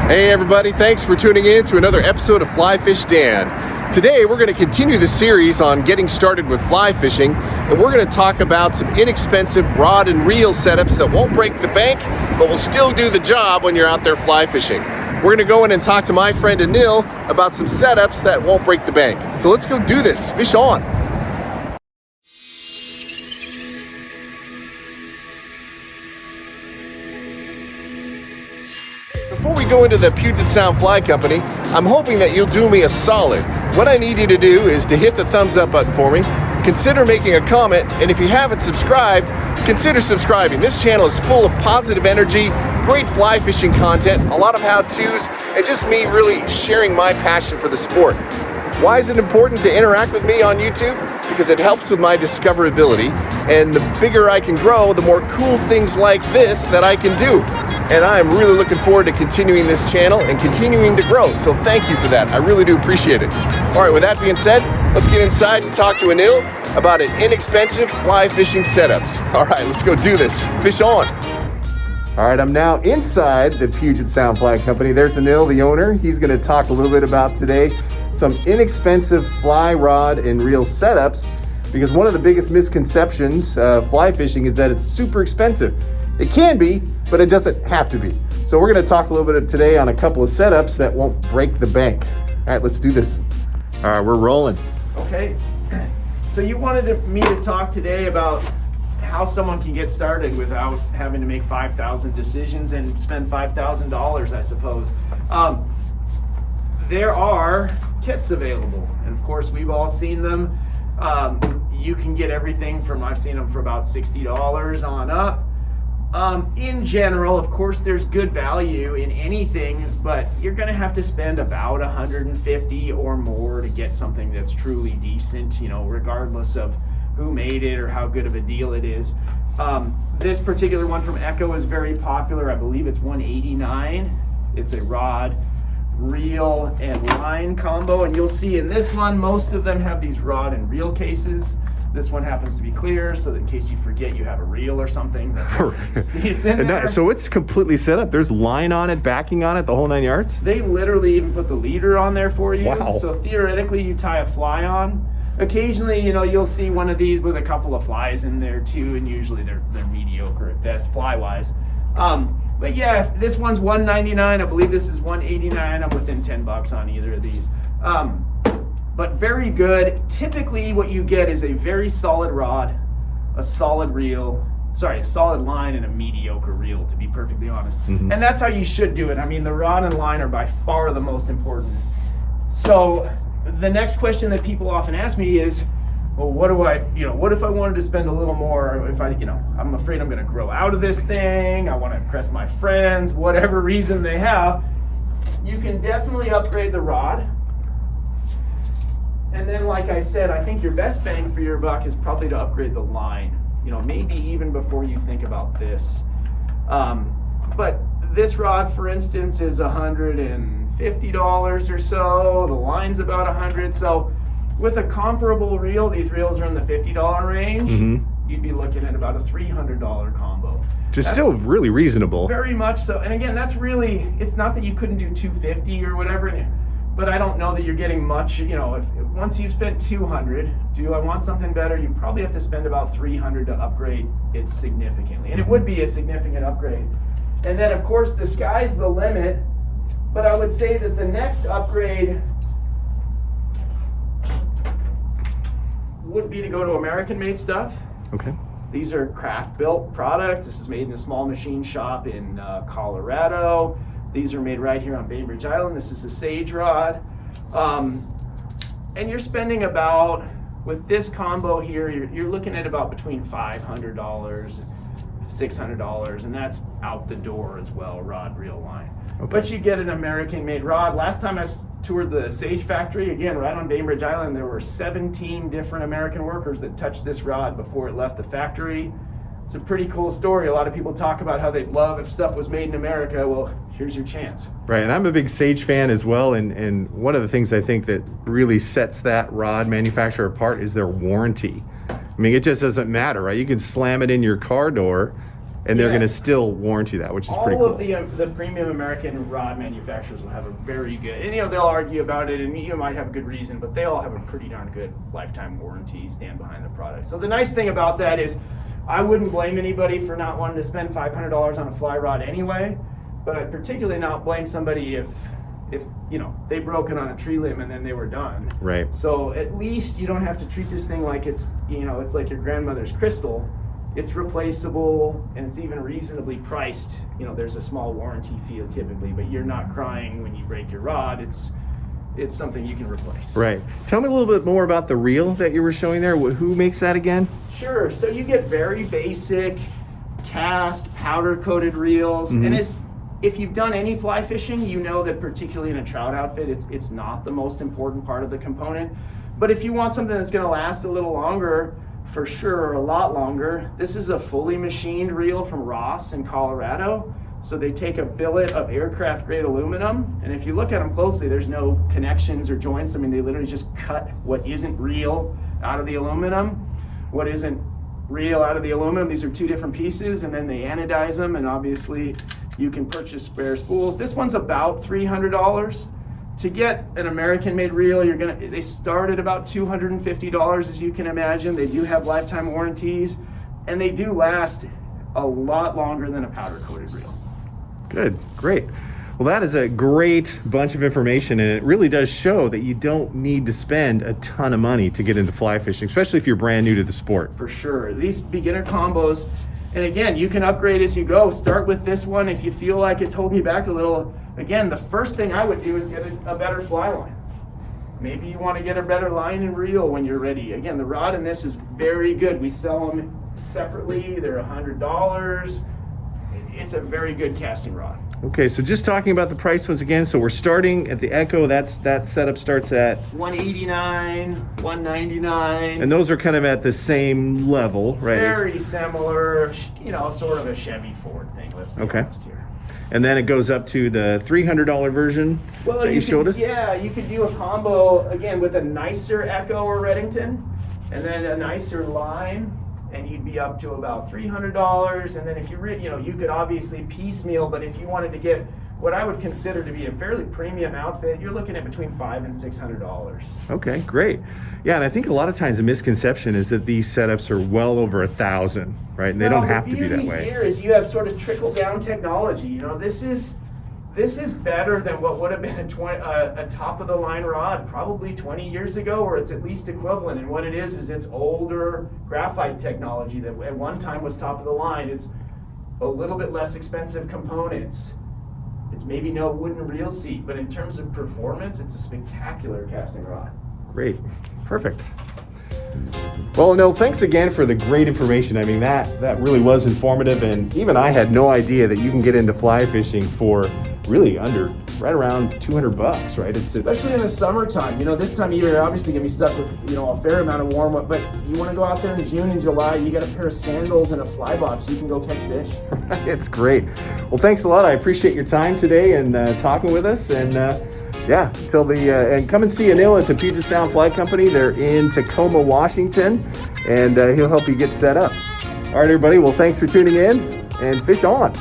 Hey everybody, thanks for tuning in to another episode of FlyFishDan. Today we're going to continue the series on getting started with fly fishing, and we're going to talk about some inexpensive rod and reel setups that won't break the bank, but will still do the job when you're out there fly fishing. We're going to go in and talk to my friend Anil about some setups that won't break the bank. So let's go do this. Fish on. Before we go into the Puget Sound Fly Company, I'm hoping that you'll do me a solid. What I need you to do is to hit the thumbs up button for me, consider making a comment, and if you haven't subscribed, consider subscribing. This channel is full of positive energy, great fly fishing content, a lot of how-tos, and just me really sharing my passion for the sport. Why is it important to interact with me on YouTube? Because it helps with my discoverability, and the bigger I can grow, the more cool things like this that I can do. And I am really looking forward to continuing this channel and continuing to grow. So thank you for that. I really do appreciate it. All right, with that being said, let's get inside and talk to Anil about an inexpensive fly fishing setups. All right, let's go do this. Fish on. All right, I'm now inside the Puget Sound Fly Company. There's Anil, the owner. He's gonna talk a little bit about today some inexpensive fly rod and reel setups, because one of the biggest misconceptions of fly fishing is that it's super expensive. It can be, but it doesn't have to be. So we're gonna talk a little bit today on a couple of setups that won't break the bank. All right, let's do this. All right, we're rolling. Okay, so you wanted me to talk today about how someone can get started without having to make 5,000 decisions and spend $5,000, I suppose. There are kits available, and of course we've all seen them. You can get everything from, I've seen them for about $60 on up. In general, of course, there's good value in anything, but you're going to have to spend about $150 or more to get something that's truly decent, you know, regardless of who made it or how good of a deal it is. This particular one from Echo is very popular. I believe it's $189. It's a rod, reel, and line combo, and you'll see in this one, most of them have these rod and reel cases. This one happens to be clear, so that in case you forget you have a reel or something, that's see it's in there. So it's completely set up. There's line on it, backing on it, the whole 9 yards? They literally even put the leader on there for you. Wow. So theoretically, you tie a fly on. Occasionally, you know, you'll see one of these with a couple of flies in there too, and usually they're mediocre at best fly-wise. But yeah, this one's $199. I believe this is $189. I'm within $10 on either of these. But very good. Typically what you get is a very solid rod, a solid reel, a solid line, and a mediocre reel, to be perfectly honest. Mm-hmm. And that's how you should do it. I mean, the rod and line are by far the most important. So the next question that people often ask me is, well, what if I wanted to spend a little more, if I'm afraid I'm gonna grow out of this thing, I wanna impress my friends, whatever reason they have, you can definitely upgrade the rod. And then, like I said, I think your best bang for your buck is probably to upgrade the line. You know, maybe even before you think about this. But this rod, for instance, is $150 or so. The line's about $100. So with a comparable reel, these reels are in the $50 range. Mm-hmm. You'd be looking at about a $300 combo. Just still really reasonable. Very much so. And again, that's really, it's not that you couldn't do $250 or whatever. But I don't know that you're getting much, you know, once you've spent $200, do I want something better? You probably have to spend about $300 to upgrade it significantly. And it would be a significant upgrade. And then of course the sky's the limit, but I would say that the next upgrade would be to go to American-made stuff. Okay. These are craft-built products. This is made in a small machine shop in Colorado. These are made right here on Bainbridge Island. This is the Sage rod. And you're spending about, with this combo here, you're looking at about between $500 and $600, and that's out the door as well, rod, reel, line. Okay. But you get an American-made rod. Last time I toured the Sage factory, again, right on Bainbridge Island, there were 17 different American workers that touched this rod before it left the factory. It's a pretty cool story. A lot of people talk about how they'd love if stuff was made in America. Well, here's your chance. Right, and I'm a big Sage fan as well, and one of the things I think that really sets that rod manufacturer apart is their warranty. I mean, it just doesn't matter, right? You can slam it in your car door and they're going to still warranty that, which is pretty cool. All of the premium American rod manufacturers will have a very good, and they'll argue about it, and you might have a good reason, but they all have a pretty darn good lifetime warranty, stand behind the product. So the nice thing about that is I wouldn't blame anybody for not wanting to spend $500 on a fly rod anyway, but I'd particularly not blame somebody if they broke it on a tree limb and then they were done. Right. So at least you don't have to treat this thing like it's like your grandmother's crystal. It's replaceable, and it's even reasonably priced. There's a small warranty fee typically, but you're not crying when you break your rod. It's something you can replace. Right. Tell me a little bit more about the reel that you were showing there. Who makes that again? Sure. So you get very basic cast powder coated reels, and if you've done any fly fishing, you know that particularly in a trout outfit, it's not the most important part of the component. But if you want something that's going to last a little longer, for sure, a lot longer, this is a fully machined reel from Ross in Colorado. So they take a billet of aircraft grade aluminum, and if you look at them closely, there's no connections or joints. I mean, they literally just cut what isn't real out of the aluminum. What isn't real out of the aluminum, these are two different pieces, and then they anodize them, and obviously you can purchase spare spools. This one's about $300. To get an American-made reel, they start at about $250, as you can imagine. They do have lifetime warranties, and they do last a lot longer than a powder-coated reel. Good, great. Well, that is a great bunch of information, and it really does show that you don't need to spend a ton of money to get into fly fishing, especially if you're brand new to the sport. For sure. These beginner combos, and again, you can upgrade as you go. Start with this one if you feel like it's holding you back a little. Again, the first thing I would do is get a better fly line. Maybe you want to get a better line and reel when you're ready. Again, the rod in this is very good. We sell them separately. They're $100. It's a very good casting rod. Okay, so just talking about the price once again. So we're starting at the Echo. That setup starts at $189, $199. And those are kind of at the same level, right? Very similar, sort of a Chevy Ford thing. Let's be honest here. And then it goes up to the $300 version that you showed us? Yeah, you could do a combo, again, with a nicer Echo or Redington, and then a nicer line, and you'd be up to about $300. And then if you could obviously piecemeal, but if you wanted to get what I would consider to be a fairly premium outfit, you're looking at between $500 and $600. Okay, great. Yeah, and I think a lot of times the misconception is that these setups are well over $1,000, right? And they don't have to be that way. The beauty here is you have sort of trickle down technology. This is better than what would have been a top of the line rod probably 20 years ago, or it's at least equivalent. And what it is it's older graphite technology that at one time was top of the line. It's a little bit less expensive components. It's maybe no wooden reel seat, but in terms of performance, it's a spectacular casting rod. Great, perfect. Well, no, thanks again for the great information. I mean, that really was informative, and even I had no idea that you can get into fly fishing for really right around $200, right? Especially in the summertime. This time of year, you're obviously gonna be stuck with a fair amount of warm, but you want to go out there in June and July. You got a pair of sandals and a fly box. You can go catch fish. It's great. Well, thanks a lot. I appreciate your time today and talking with us. And and come and see Anil at the Puget Sound Fly Company. They're in Tacoma, Washington, and he'll help you get set up. All right, everybody. Well, thanks for tuning in, and fish on.